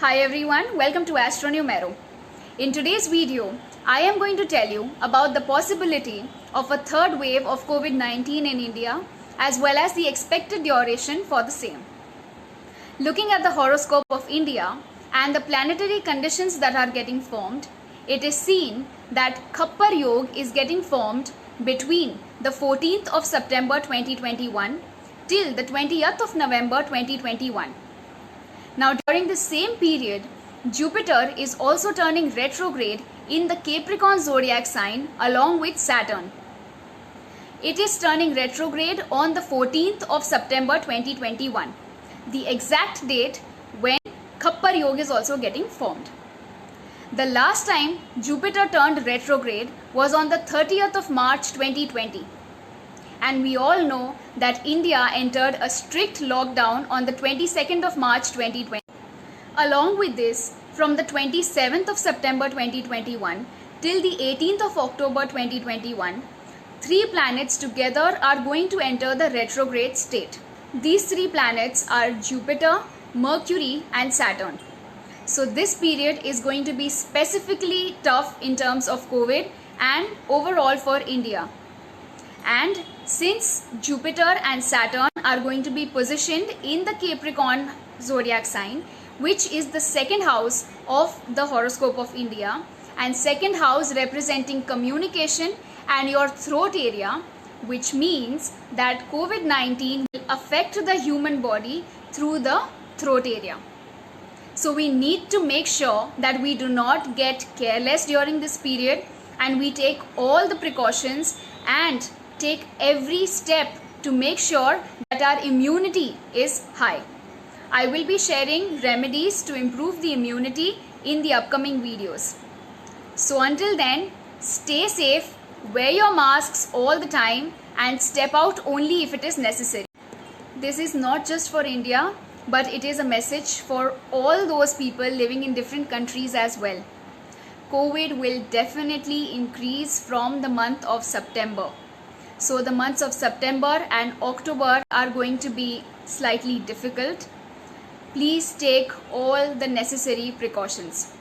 Hi everyone, welcome to Astronumero. In today's video, I am going to tell you about the possibility of a third wave of COVID-19 in India as well as the expected duration for the same. Looking at the horoscope of India and the planetary conditions that are getting formed, it is seen that Khappar Yog is getting formed between the 14th of September 2021 till the 20th of November 2021. Now during the same period, Jupiter is also turning retrograde in the Capricorn zodiac sign along with Saturn. It is turning retrograde on the 14th of September 2021, the exact date when Khappar Yog is also getting formed. The last time Jupiter turned retrograde was on the 30th of March 2020. And we all know that India entered a strict lockdown on the 22nd of March 2020. Along with this, from the 27th of September 2021 till the 18th of October 2021, three planets together are going to enter the retrograde state. These three planets are Jupiter, Mercury and Saturn. So this period is going to be specifically tough in terms of COVID and overall for India. And since Jupiter and Saturn are going to be positioned in the Capricorn zodiac sign, which is the second house of the horoscope of India, and second house representing communication and your throat area, which means that COVID-19 will affect the human body through the throat area. So we need to make sure that we do not get careless during this period and we take all the precautions and take every step to make sure that our immunity is high. I will be sharing remedies to improve the immunity in the upcoming videos. So until then, stay safe, wear your masks all the time and step out only if it is necessary. This is not just for India, but it is a message for all those people living in different countries as well. COVID will definitely increase from the month of September. So the months of September and October are going to be slightly difficult. Please take all the necessary precautions.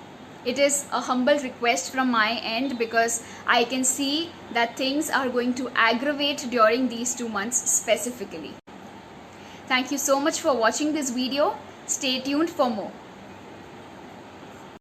It is a humble request from my end because I can see that things are going to aggravate during these 2 months specifically. Thank you so much for watching this video. Stay tuned for more.